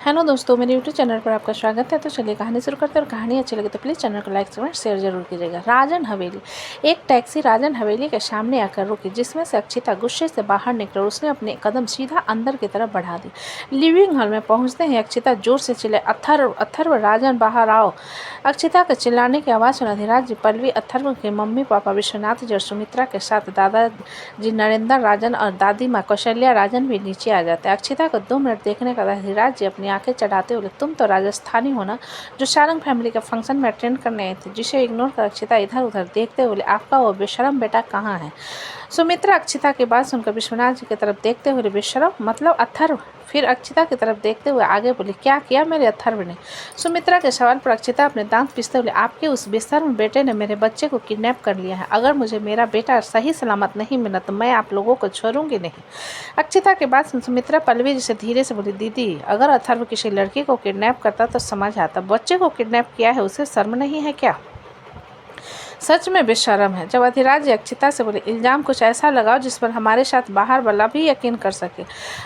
Hello दोस्तों, मेरे YouTube channel पर आपका स्वागत है। तो चलिए कहानी शुरू करते हैं। और कहानी अच्छी लगे तो प्लीज़ चैनल को लाइक कमेंट शेयर जरूर कीजिएगा। राजन हवेली। एक टैक्सी राजन हवेली के सामने आकर रुकी, जिसमें से अक्षिता गुस्से से बाहर निकल उसने अपने कदम सीधा अंदर की तरफ बढ़ा दी। लिविंग हॉल में पहुंचते ही अक्षिता जोर से चिल्लाई, अथर्व अथर्व, राजन बाहर आओ। अक्षिता के चिल्लाने की आवाज़ सुना। धीराज जी, पल्लवी, अथर्व के मम्मी पापा विश्वनाथ जी और सुमित्रा के साथ दादाजी नरेंद्र राजन और दादी माँ कौशल्या राजन भी नीचे आ जाते। अक्षिता को 2 मिनट देखने का था। धीराज जी अपनी आंखें चढ़ाते हुए, तुम तो राजस्थानी हो ना, जो सारंग फैमिली के फंक्शन में अटेंड करने आए थे। जिसे इग्नोर कर अक्षिता इधर उधर देखते हुए, आपका वो बेशरम बेटा कहाँ है? सुमित्रा अक्षिता की बात सुनकर विश्वनाथ जी की तरफ देखते हुए, बेशरम मतलब अथर्व? फिर अक्षिता की तरफ देखते हुए आगे बोली, क्या किया मेरे अथर्व ने? सुमित्रा के सवाल पर अक्षिता अपने दांत पीसते हुए, आपके उस बेशर्म बेटे ने मेरे बच्चे को किडनैप कर लिया है। अगर मुझे मेरा बेटा सही सलामत नहीं मिला तो मैं आप लोगों को छोड़ूंगी नहीं। अक्षिता के बाद सुमित्रा पल्लवी जी से धीरे से बोली, दीदी, अगर अथर्व किसी लड़की को किडनैप करता तो समझ आता, बच्चे को किडनैप किया है, उसे शर्म नहीं है क्या? सच में बेशर्म है। जब अधिराज अक्षिता से बोले, इल्ज़ाम कुछ ऐसा लगाओ जिस पर हमारे साथ बाहर वाला भी यकीन कर सके।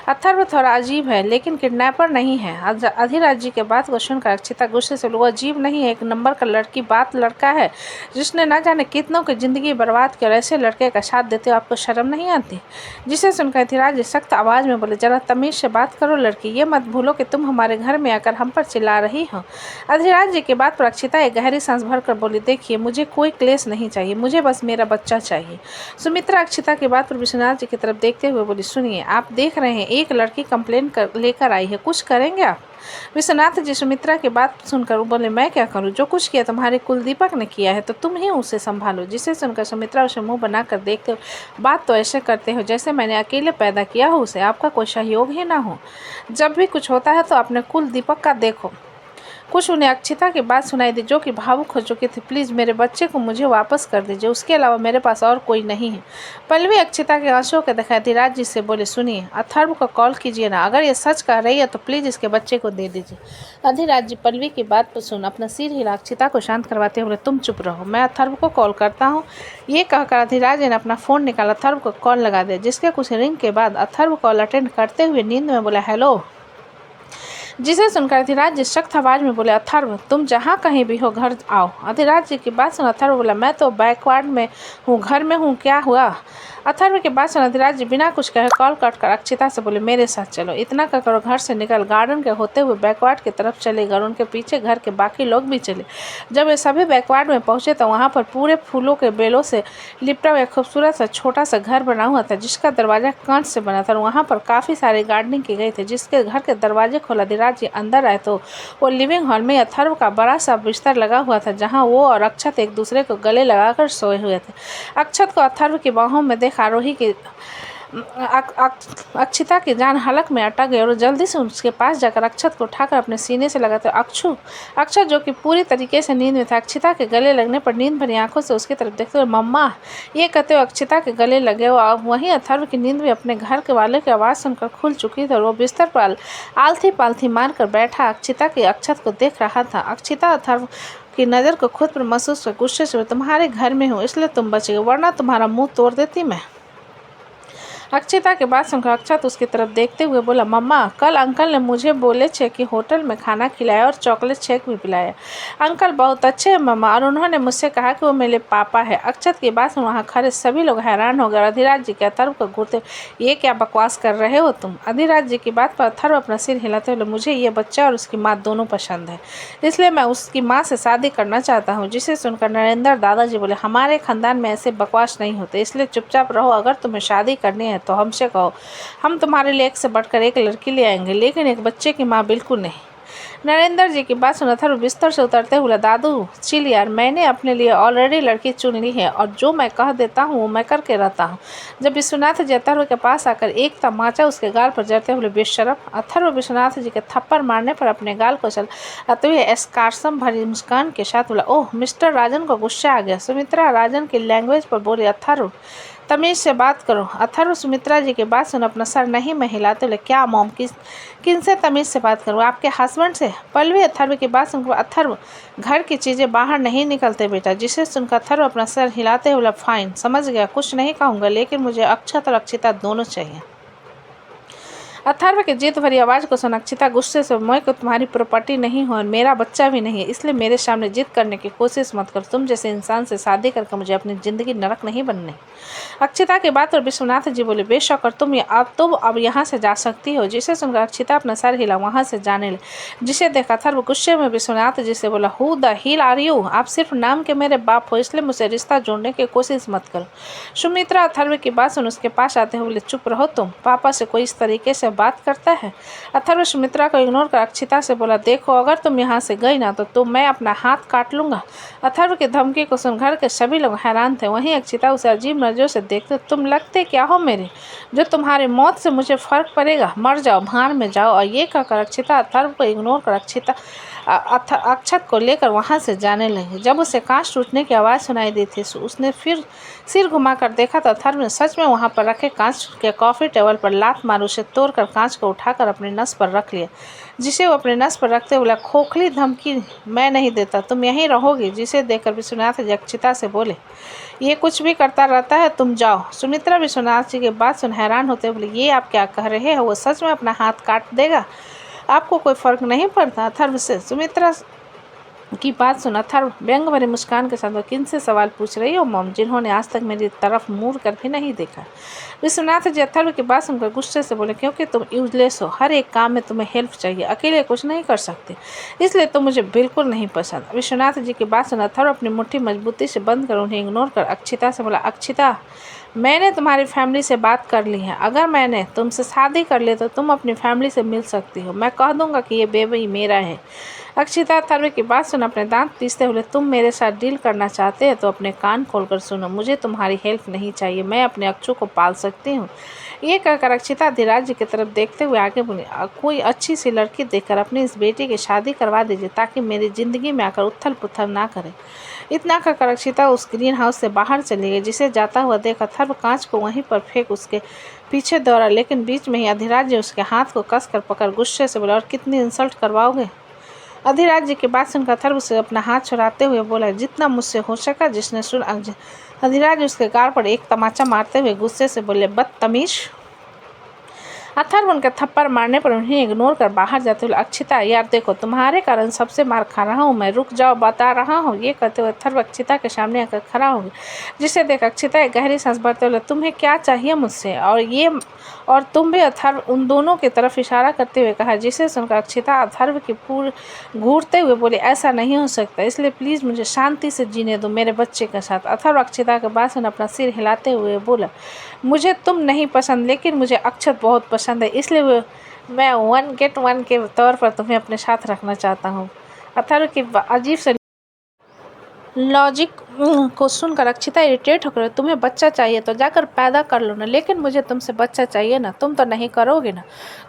अथर्व थोड़ा अजीब है, लेकिन किडनैपर नहीं है। अधिराज जी के बात को सुनकर अक्षिता गुस्से से बोली, अजीब नहीं है, एक नंबर का लड़का है, जिसने ना जाने कितनों की जिंदगी बर्बाद की, और ऐसे लड़के का साथ देते हो आपको शर्म नहीं आती? जिसे सुनकर अधिराज जी सख्त आवाज़ में बोले, जरा तमीज़ से बात करो लड़की, ये मत भूलो कि तुम हमारे घर में आकर हम पर चिल्ला रही हो। अधिराज जी की बात पर अक्षिता एक गहरी सांस भरकर बोली, देखिए, मुझे कोई क्लेश नहीं चाहिए, मुझे बस मेरा बच्चा चाहिए। सुमित्रा अक्षिता की बात पर विश्वनाथ जी की तरफ देखते हुए बोली, सुनिए, आप देख रहे हैं एक लड़की कंप्लेन लेकर आई है, कुछ करेंगे आप? विश्वनाथ जी सुमित्रा की बात सुनकर बोले, मैं क्या करूं? जो कुछ किया तुम्हारे कुलदीपक ने किया है, तो तुम ही उसे संभालो। जिसे सुनकर सुमित्रा उसे मुंह बनाकर देखते हो, बात तो ऐसे करते हो जैसे मैंने अकेले पैदा किया हो उसे, आपका कोई सहयोग ही ना हो। जब भी कुछ होता है तो अपने कुलदीपक का देखो। कुछ उन्हें अक्षिता की बात सुनाई दी, जो कि भावुक हो चुकी थी। प्लीज़ मेरे बच्चे को मुझे वापस कर दीजिए, उसके अलावा मेरे पास और कोई नहीं है। पल्लवी अक्षिता के आंसुओं के दिखाई धीराज जी से बोले, सुनिए, अथर्व को कॉल कीजिए ना, अगर ये सच कह रही है तो प्लीज़ इसके बच्चे को दे दीजिए। अधिराज जी पल्लवी की बात पर सुन अपना सिर हिला अक्षिता को शांत करवाते हुए, तुम चुप रहो, मैं अथर्व को कॉल करता हूँ। ये कहकर अधिराज ने अपना फ़ोन निकाला, अथर्व को कॉल लगा दिया, जिसके कुछ रिंग के बाद अथर्व कॉल अटेंड करते हुए नींद में बोला, हेलो। जिसे सुनकर अधिराज जी सख्त आवाज में बोले, अथर्व, तुम जहाँ कहीं भी हो घर आओ। अधिराज जी की बात सुन अथर्व बोला, मैं तो बैकवार्ड में हूँ, घर में हूँ, क्या हुआ? अथर्व के बाद सुन अधिराज जी बिना कुछ कहे कॉल कट कर अक्षिता से बोले, मेरे साथ चलो। इतना कहकर घर से निकल गार्डन के होते हुए बैकवार्ड की तरफ चले गए और उनके पीछे घर के बाकी लोग भी चले। जब वे सभी बैकवार्ड में पहुंचे तो वहां पर पूरे फूलों के बेलों से लिपटा हुआ खूबसूरत सा छोटा सा घर बना हुआ था, जिसका दरवाजा कांच से बना था। और वहाँ पर काफ़ी सारी गार्डनिंग की गई थी। जिसके घर के दरवाजे खोला अधिराज जी अंदर आए तो वो लिविंग हॉल में अथर्व का बड़ा सा बिस्तर लगा हुआ था, जहाँ वो और अक्षत एक दूसरे को गले लगाकर सोए हुए थे। अक्षत को अथर्व की बाहों में देख आरोही की अक्षिता की जान हलक में अटक गई और जल्दी से उसके पास जाकर अक्षत को उठाकर अपने सीने से लगाते अक्षत, जो कि पूरी तरीके से नींद में था, अक्षिता के गले लगने पर नींद भरी आंखों से उसकी तरफ देखते हुए, मम्मा, ये कहते हुए अक्षिता के गले लगे। वहीं अथर्व की नींद भी अपने घर के वाले की आवाज़ सुनकर खुल चुकी थी और वो बिस्तर पर आलथी पालथी मारकर बैठा अक्षिता की अक्षत को देख रहा था। अक्षिता अथर्व की नज़र को खुद पर महसूस कर गुस्से से, तुम्हारे घर में हूँ इसलिए तुम बच गए, वरना तुम्हारा मुंह तोड़ देती मैं। अक्षिता के बाद सुनकर अक्षत उसकी तरफ देखते हुए बोला, मम्मा, कल अंकल ने मुझे बोले थे कि होटल में खाना खिलाया और चॉकलेट शेक भी पिलाया। अंकल बहुत अच्छे हैं मम्मा, और उन्होंने मुझसे कहा कि वो मेरे पापा है। अक्षत की बात सुन वहाँ खड़े सभी लोग हैरान हो गए। अधिराज जी के अथर्व को घूरते, ये क्या बकवास कर रहे हो तुम? अधिराज जी की बात पर अथर्व अपना सिर हिलाते हुए, मुझे ये बच्चा और उसकी माँ दोनों पसंद है, इसलिए मैं उसकी माँ से शादी करना चाहता हूँ। जिसे सुनकर नरेंद्र दादाजी बोले, हमारे खानदान में ऐसे बकवास नहीं होते, इसलिए चुपचाप रहो। अगर तुम्हें शादी करनी है तो हमसे कहो, हम तुम्हारे लिए एक से बढ़कर एक लड़की ले आएंगे, लेकिन एक बच्चे की माँ बिल्कुल नहीं। नरेंद्र जी की बात सुना था बिस्तर से उतरते हुए, दादू चिल यार, मैंने अपने लिए ऑलरेडी लड़की चुन ली है और जो मैं कह देता हूँ वो मैं करके रहता हूँ। जब विश्वनाथ जी अथर्व के पास आकर एक तमाचा उसके गाल पर जड़ते हुए, बेशरम। अथर्व विश्वनाथ जी के थप्पड़ मारने पर अपने गाल को चलाते हुए एस्कार्सम भरी मुस्कान के साथ बोला, ओह मिस्टर राजन को गुस्सा आ गया। सुमित्रा राजन की लैंग्वेज पर बोली, अथर्व तमीज से बात करो। अथर्व सुमित्रा जी की बात सुन अपना सर नहीं में हिलाते बोले, क्या मॉम, किन से तमीज से बात करूँ? आपके हस्बैंड से? पल्लवी अथर्व की बात सुनकर, अथर्व घर की चीज़ें बाहर नहीं निकलते बेटा। जिसे सुनकर अथर्व अपना सर हिलाते हुए, फाइन, समझ गया, कुछ नहीं कहूँगा, लेकिन मुझे अक्षत और अक्षिता दोनों चाहिए। अथर्व की जिद भरी आवाज़ को सुन अक्षिता गुस्से से, मैं को तुम्हारी प्रॉपर्टी नहीं हूँ और मेरा बच्चा भी नहीं है, इसलिए मेरे सामने जिद करने की कोशिश मत कर। तुम जैसे इंसान से शादी करके मुझे अपनी ज़िंदगी नरक नहीं बनने। अक्षिता की बात और विश्वनाथ जी बोले, बेशक और तुम अब यहाँ से जा सकती हो। जिसे सुनकर अक्षिता अपना सर हिला, वहाँ से जाने लगे। जिसे देखा अथर्व गुस्से में विश्वनाथ जी से बोला, who the hell are you? आप सिर्फ नाम के मेरे बाप हो, इसलिए मुझसे रिश्ता जोड़ने की कोशिश मत करो। सुमित्रा अथर्व की बात सुन उसके पास आते हुए बोले, चुप रहो तुम, पापा से कोई इस तरीके से बात करता है? अथर्व सुमित्रा को इग्नोर कर अक्षिता से बोला, देखो अगर तुम यहाँ से गई ना तो मैं अपना हाथ काट लूंगा। अथर्व की धमकी को सुन घर के सभी लोग हैरान थे। वहीं अक्षिता उसे अजीब नजरों से देखते, तुम लगते क्या हो मेरे, जो तुम्हारी मौत से मुझे फर्क पड़ेगा? मर जाओ, भाड़ में जाओ। और ये कहकर अक्षिता अथर्व को इग्नोर कर अक्षत को लेकर वहां से जाने लगी। जब उसे कांच टूटने की आवाज़ सुनाई दी थी, उसने फिर सिर घुमाकर देखा तो अथर्व ने सच में वहां पर रखे कांच के कॉफ़ी टेबल पर लात मार उसे तोड़कर कांच को उठाकर अपनी नस पर रख लिया। जिसे वो अपने नस पर रखते बोला, खोखली धमकी मैं नहीं देता, तुम यहीं रहोगी। जिसे देखकर विश्वनाथ जी अक्षिता से बोले, ये कुछ भी करता रहता है, तुम जाओ। सुमित्रा विश्वनाथ जी की बात सुन हैरान होते बोले, ये आप क्या कह रहे हैं? वो सच में अपना हाथ काट देगा? आपको कोई फर्क नहीं पड़ता? अथर्व से सुमित्रा की बात सुन अथर्व व्यंग भरी मुस्कान के साथ, किन से सवाल पूछ रही हो मॉम, जिन्होंने आज तक मेरी तरफ मुड़ कर भी नहीं देखा? विश्वनाथ जी अथर्व की बात सुनकर गुस्से से बोले, क्योंकि तुम यूजलेस हो, हर एक काम में तुम्हें हेल्प चाहिए, अकेले कुछ नहीं कर सकते, इसलिए तुम मुझे बिल्कुल नहीं पसंद। विश्वनाथ जी की बात सुन अथर्व अपनी मुट्ठी मजबूती से बंद कर उन्हें इग्नोर कर अक्षिता से बोला, अक्षिता मैंने तुम्हारी फैमिली से बात कर ली है, अगर मैंने तुमसे शादी कर ली तो तुम अपनी फैमिली से मिल सकती हो, मैं कह दूंगा कि ये बेबी मेरा है। अक्षिता अथर्व की बात सुन अपने दांत पीसते हुए, तुम मेरे साथ डील करना चाहते हैं तो अपने कान खोलकर सुनो, मुझे तुम्हारी हेल्प नहीं चाहिए, मैं अपने अक्षु को पाल सकती हूँ। ये कहकर अक्षिता धीराज जी की तरफ देखते हुए आगे बोली, कोई अच्छी सी लड़की देखकर अपनी इस बेटी की शादी करवा दीजिए ताकि मेरी ज़िंदगी में आकर उथल पुथल ना करे। इतना कहकर अक्षिता उस ग्रीन हाउस से बाहर चली गई। जिसे जाता हुआ देख अथर्व कांच को वहीं पर फेंक उसके पीछे दौड़ा, लेकिन बीच में ही अधिराज जी उसके हाथ को कसकर पकड़ गुस्से से बोला, और कितनी इंसल्ट करवाओगे? अधिराज जी की बात सुनकर अथर्व से अपना हाथ छुड़ाते हुए बोला, जितना मुझसे हो सका। जिसने सुन अधिराज उसके गाल पर एक तमाचा मारते हुए गुस्से से बोले, बदतमीज। अथर्व उनके थप्पड़ मारने पर उन्हें इग्नोर कर बाहर जाते हुए, अक्षिता यार देखो, तुम्हारे कारण सबसे मार खा रहा हूँ मैं, रुक जाओ बता रहा हूँ। ये कहते हुए अथर्व अक्षिता के सामने आकर खड़ा हो गया। जिसे देख अक्षिता एक गहरी सांस भरते हुए, तुम्हें क्या चाहिए मुझसे? और तुम भी? अथर्व उन दोनों की तरफ इशारा करते हुए कहा। जिसे सुनकर अक्षिता अथर्व की पूरी घूरते हुए बोले, ऐसा नहीं हो सकता, इसलिए प्लीज़ मुझे शांति से जीने दो मेरे बच्चे के साथ। अथर्व अक्षिता के बात सुन अपना सिर हिलाते हुए बोला, मुझे तुम नहीं पसंद, लेकिन मुझे अक्षत बहुत पसंद है, इसलिए मैं 1 गेट 1 के तौर पर तुम्हें अपने साथ रखना चाहता हूँ। अथर्व की अजीब से लॉजिक को सुनकर अक्षिता इरिटेट होकर, तुम्हें बच्चा चाहिए तो जाकर पैदा कर लो ना, लेकिन मुझे तुमसे बच्चा चाहिए ना, तुम तो नहीं करोगे ना,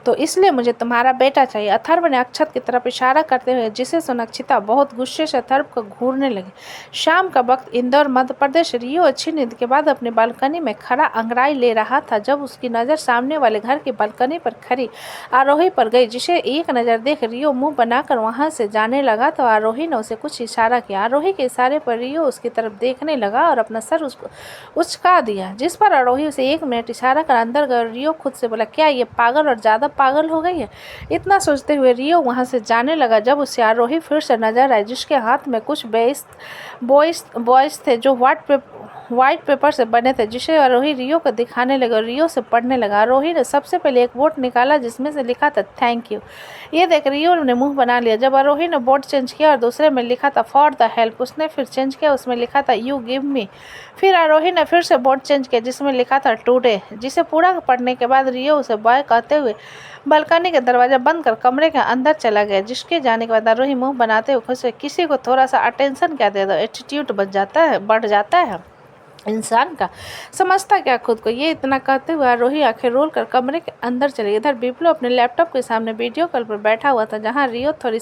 तो इसलिए मुझे तुम्हारा बेटा चाहिए। अथर्व ने अक्षत की तरफ इशारा करते हुए, जिसे सुन अक्षिता बहुत गुस्से से अथर्व को घूरने लगी। शाम का वक्त इंदौर मध्य प्रदेश। रियो अच्छी नींद के बाद अपनी बालकनी में खड़ा अंगड़ाई ले रहा था जब उसकी नज़र सामने वाले घर की बालकनी पर खड़ी आरोही पर गई। जिसे एक नज़र देख रियो मुँह बनाकर वहाँ से जाने लगा तो आरोही ने उसे कुछ इशारा किया। आरोही के इशारे पर रियो उसकी तरफ देखने लगा और अपना सर उसको उचका दिया, जिस पर आरोही उसे 1 मिनट इशारा कर अंदर गया। रियो खुद से बोला, क्या ये पागल और ज़्यादा पागल हो गई है? इतना सोचते हुए रियो वहाँ से जाने लगा जब उसे आरोही फिर से नजर आए, जिसके हाथ में कुछ बॉयज थे जो व्हाइट पेपर से बने थे, जिसे आरोही रियो को दिखाने लगा। रियो से पढ़ने लगा। आरोही ने सबसे पहले एक बोर्ड निकाला जिसमें से लिखा था थैंक यू। ये देख रियो ने मुंह बना लिया। जब आरोही ने बोर्ड चेंज किया और दूसरे में लिखा था फॉर द हेल्प, उसने फिर चेंज किया, उसमें लिखा था यू गिव मी। फिर आरोही ने फिर से बोर्ड चेंज किया जिसमें लिखा था टुडे। जिसे पूरा पढ़ने के बाद रियो उसे बाय कहते हुए बालकनी का दरवाजा बंद कर कमरे के अंदर चला गया। जिसके जाने के बाद आरोही मुंह बनाते हुए खुश हुए। किसी को थोड़ा सा अटेंशन क्या दे दो, एटीट्यूड बढ़ जाता है इंसान का, समझता क्या खुद को। ये इतना कहते हुए आरोही आंखें रोल कर कमरे के अंदर चले। इधर बिप्लो अपने लैपटॉप के सामने वीडियो कॉल पर बैठा हुआ था, जहां रिया थोड़ी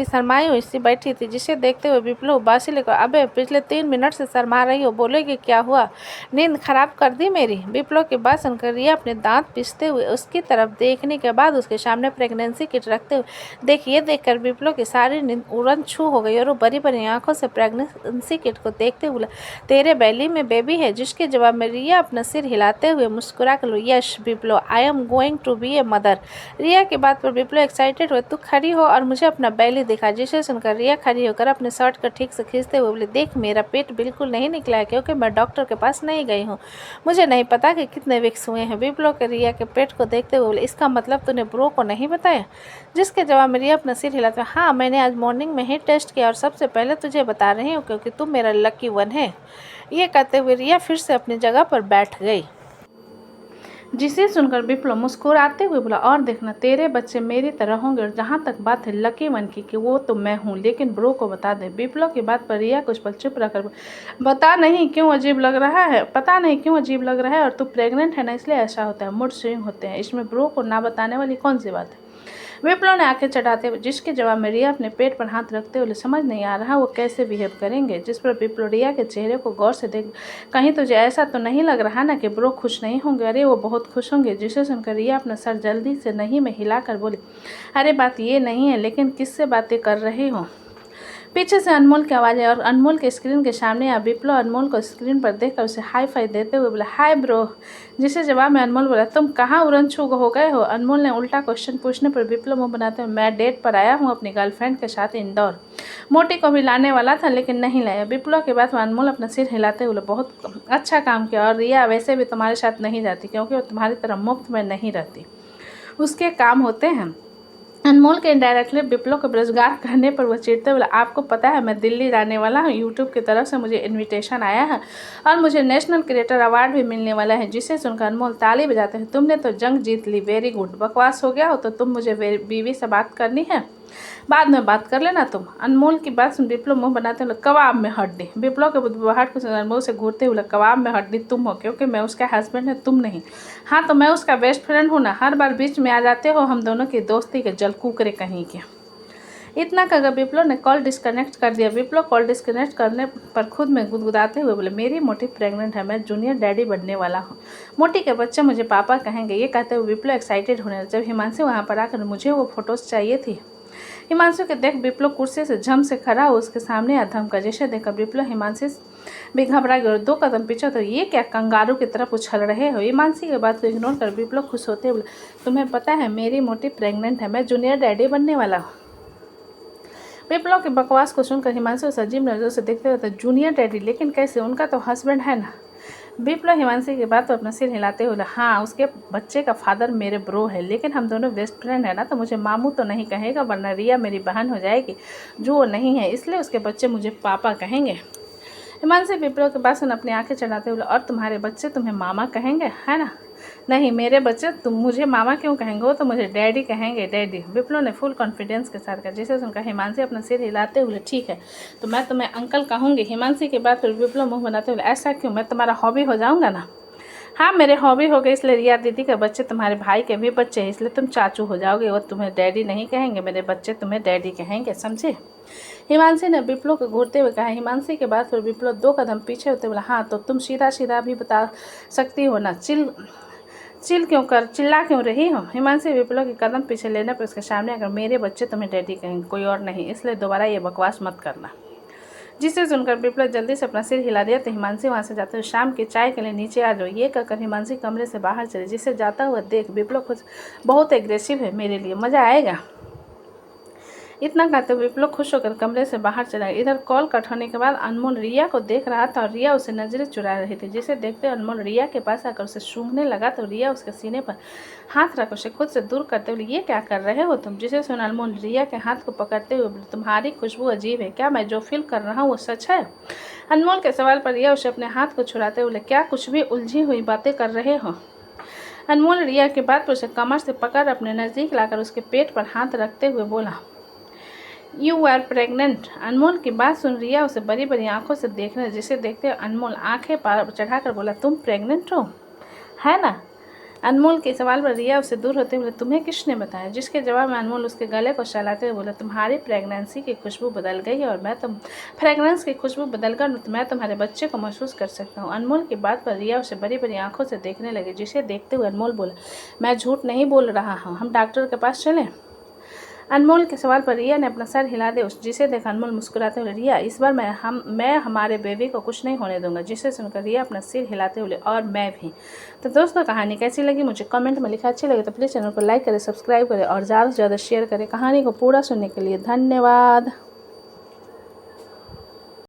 शर्माई हुई सी बैठी थी। जिसे देखते हुए बिप्लो उबासी लेकर, अबे पिछले 3 मिनट से शर्मा रही हो, बोलेगी क्या हुआ, नींद खराब कर दी मेरी? बिप्लो की बात सुनकर रिया अपने दांत पीसते हुए उसकी तरफ देखने के बाद उसके सामने प्रेगनेंसी किट रखते हुए ये देखकर बिप्लो की सारी नींद उड़न छू हो गई और वो बड़ी बड़ी आंखों से प्रेगनेंसी किट को देखते हुए, तेरे बैली में बेबी है? जिसके जवाब में रिया अपना सिर हिलाते हुए मुस्कुरा कर लो, Yash Biplo, I am going to be a mother. Riya की बात पर बिप्लो एक्साइटेड हुए, तू खड़ी हो और मुझे अपना बैली दिखा। जिसे सुनकर रिया खड़ी होकर अपने शर्ट को ठीक से खींचते हुए बोली, देख मेरा पेट बिल्कुल नहीं निकला है क्योंकि मैं डॉक्टर के पास नहीं गई हूँ, मुझे नहीं पता कि कितने वीक्स हुए हैं। बिप्लो के रिया के पेट को देखते हुए बोले, इसका मतलब तूने ब्रो को नहीं बताया? जिसके जवाब में रिया अपना सिर हिलाते हुए, हाँ मैंने आज मॉर्निंग में ही टेस्ट किया और सबसे पहले तुझे बता रही हूँ क्योंकि तू मेरा लकी वन है। ये कहते हुए रिया फिर से अपनी जगह पर बैठ गई। जिसे सुनकर बिप्लो मुस्कुराते हुए बोला, और देखना तेरे बच्चे मेरी तरह होंगे, और जहाँ तक बात है लकी वन की कि वो तो मैं हूँ, लेकिन ब्रो को बता दे। बिप्लो की बात पर रिया कुछ पल चुप रखकर, बता नहीं क्यों अजीब लग रहा है, पता नहीं क्यों अजीब लग रहा है, और तू प्रेग्नेंट है ना इसलिए ऐसा होता है, मूड स्विंग होते हैं, इसमें ब्रो को ना बताने वाली कौन सी बात है। विप्लो ने आंखें चढ़ाते हुए, जिसके जवाब में रिया अपने पेट पर हाथ रखते हुए, समझ नहीं आ रहा वो कैसे बिहेव करेंगे। जिस पर विप्लो रिया के चेहरे को गौर से देख, कहीं तुझे ऐसा तो नहीं लग रहा ना कि ब्रो खुश नहीं होंगे? अरे वो बहुत खुश होंगे। जिसे सुनकर रिया अपना सर जल्दी से नहीं में हिलाकर बोली, अरे बात ये नहीं है, लेकिन किससे बातें कर रही हो? पीछे से अनमोल की आवाज़ है और अनमोल के स्क्रीन के सामने आ विप्लो अनमोल को स्क्रीन पर देखकर उसे हाई फाई देते हुए बोला, हाय ब्रो। जिसे जवाब में अनमोल बोला, तुम कहाँ उड़न छू हो गए हो? अनमोल ने उल्टा क्वेश्चन पूछने पर विप्लो मुंह बनाते हुए, मैं डेट पर आया हूँ अपनी गर्लफ्रेंड के साथ इंदौर, मोटी को भी लाने वाला था लेकिन नहीं लाया। विप्लो के बाद अनमोल अपना सिर हिलाते हुए, बहुत अच्छा काम किया, और रिया वैसे भी तुम्हारे साथ नहीं जाती क्योंकि वो तुम्हारी तरह मुफ्त में नहीं रहती, उसके काम होते हैं। अनमोल के इनडायरेक्टली विप्लो को बेरोजगार करने पर वह चिढ़ते बोला, आपको पता है मैं दिल्ली जाने वाला हूँ, यूट्यूब की तरफ से मुझे इनविटेशन आया है और मुझे नेशनल क्रिएटर अवार्ड भी मिलने वाला है। जिसे सुनकर अनमोल ताली बजाते हैं, तुमने तो जंग जीत ली, वेरी गुड, बकवास हो गया हो तो तुम मुझे बीवी से बात करनी है, बाद में बात कर लेना तुम। अनमोल की बात सुन विप्लो मुंह बनाते हुए, कबाब में हड्डी। विप्लो के बुदबुहाट को अनमोल से घूरते हुए, कबाब में हड्डी तुम हो क्योंकि मैं उसका हस्बैंड है, तुम नहीं। हाँ तो मैं उसका बेस्ट फ्रेंड हूँ ना, हर बार बीच में आ जाते हो, हम दोनों की दोस्ती के जलकुकरे कहीं के। इतना कहकर विप्लो ने कॉल डिस्कनेक्ट कर दिया। विप्लो कॉल डिस्कनेक्ट करने पर खुद में गुदगुदाते हुए बोले, मेरी मोटी प्रेग्नेंट है, मैं जूनियर डैडी बनने वाला हूँ, मोटी के बच्चे मुझे पापा कहेंगे। ये कहते हुए विप्लो एक्साइटेड होने लगे। जब हिमांशु वहाँ पर आकर, मुझे वो फोटोज़ चाहिए थी। हिमांशु के देख विप्लो कुर्सी से झम से खड़ा हो उसके सामने धमका। जैसे देखकर विप्लो हिमांशु भी घबरा गया और 2 कदम पीछे, तो ये क्या कंगारू की तरफ उछल रहे हो? हिमांशु की बात को इग्नोर कर विप्लो खुश होते बोले, तुम्हें पता है मेरी मोटी प्रेग्नेंट है, मैं जूनियर डैडी बनने वाला हूँ। विप्लो की बकवास को सुनकर हिमांशु सजीव नजरों से देखते हुए, जूनियर डैडी, लेकिन कैसे, उनका तो हस्बैंड है ना। विप्लो हिमांशु की बात तो अपना सिर हिलाते हुए, हाँ उसके बच्चे का फादर मेरे ब्रो है, लेकिन हम दोनों बेस्ट फ्रेंड है ना, तो मुझे मामू तो नहीं कहेगा वरना रिया मेरी बहन हो जाएगी जो वो नहीं है, इसलिए उसके बच्चे मुझे पापा कहेंगे। हिमांशु विप्लो के पास अपनी आंखें चढ़ाते हुए, और तुम्हारे बच्चे तुम्हें मामा कहेंगे है ना? नहीं, मेरे बच्चे तुम मुझे मामा क्यों कहेंगे, वो तो मुझे डैडी कहेंगे, डैडी। विप्लो ने फुल कॉन्फिडेंस के साथ कहा। जिसे सुनकर हिमांशु अपना सिर हिलाते हुए, ठीक है तो मैं तुम्हें अंकल कहूँगी। हिमांशु की बात पर विप्लो मुंह बनाते हुए, ऐसा क्यों, मैं तुम्हारा हॉबी हो जाऊँगा ना? हाँ मेरे हॉबी हो गए, इसलिए रिया दीदी के बच्चे तुम्हारे भाई के भी बच्चे हैं, इसलिए तुम चाचू हो जाओगे, वो तुम्हें डैडी नहीं कहेंगे, मेरे बच्चे तुम्हें डैडी कहेंगे, समझे? हिमांशु ने विप्लो को घूरते हुए कहा। हिमांशु के बाद फिर विप्लो 2 कदम पीछे होते बोला, हाँ तो तुम सीधा सीधा भी बता सकती हो ना, चिल्ला क्यों रही हो? हिमांशु विप्लो के कदम पीछे लेने पर उसके सामने अगर, मेरे बच्चे तुम्हें डैडी कहेंगे, कोई और नहीं, इसलिए दोबारा ये बकवास मत करना। जिसे सुनकर विप्लो जल्दी से अपना सिर हिला दिया तो हिमांशु वहाँ से जाते हुए, शाम की चाय के लिए नीचे आ जाओ, ये कहकर हिमांशु कमरे से बाहर चले। जिसे जाता हुआ देख विप्लो खुद बहुत एग्रेसिव है, मेरे लिए मज़ा आएगा। इतना कहते हुए विप्लो खुश होकर कमरे से बाहर चला गया। इधर कॉल कट होने के बाद अनमोल रिया को देख रहा था और रिया उसे नजरें चुरा रही थी। जिसे देखते अनमोल रिया के पास आकर उसे सूंघने लगा तो रिया उसके सीने पर हाथ रख उसे खुद से दूर करते हुए, ये क्या कर रहे हो तुम? जिसे सुन अनमोल रिया के हाथ को पकड़ते हुए बोले, तुम्हारी खुशबू अजीब है, क्या मैं जो फील कर रहा हूँ वो सच है? अनमोल के सवाल पर रिया उसे अपने हाथ को छुड़ाते हुए, क्या कुछ भी उलझी हुई बातें कर रहे हो? अनमोल रिया के बाद पर उसे कमर से पकड़ अपने नज़दीक लाकर उसके पेट पर हाथ रखते हुए बोला, यू आर प्रेग्नेंट। अनमोल की बात सुन रिया उसे बड़ी बड़ी आंखों से देखने, जिसे देखते अनमोल आंखें पार चढ़ाकर बोला, तुम प्रेग्नेंट हो है ना? अनमोल के सवाल पर रिया उससे दूर होते हुए, तुम्हें किसने बताया? जिसके जवाब में अनमोल उसके गले को सहलाते हुए बोला, तुम्हारी प्रेगनेंसी की खुशबू बदल गई है और फ्रेगनेंस की खुशबू बदलकर मैं तुम्हारे बच्चे को महसूस कर सकता हूँ। अनमोल की बात पर रिया उसे बड़ी बड़ी आंखों से देखने लगी। जिसे देखते हुए अनमोल बोला, मैं झूठ नहीं बोल रहा हूँ, हम डॉक्टर के पास चलें? अनमोल के सवाल पर रिया ने अपना सर हिला दे जिसे देख अनमोल मुस्कुराते हुए, रिया इस बार मैं हमारे बेबी को कुछ नहीं होने दूंगा। जिसे सुनकर रिया अपना सिर हिलाते हुए, और मैं भी। तो दोस्तों कहानी कैसी लगी मुझे कमेंट में लिखा। अच्छी लगे तो प्लीज़ चैनल को लाइक करें, सब्सक्राइब करें और ज़्यादा से ज़्यादा शेयर करें। कहानी को पूरा सुनने के लिए धन्यवाद।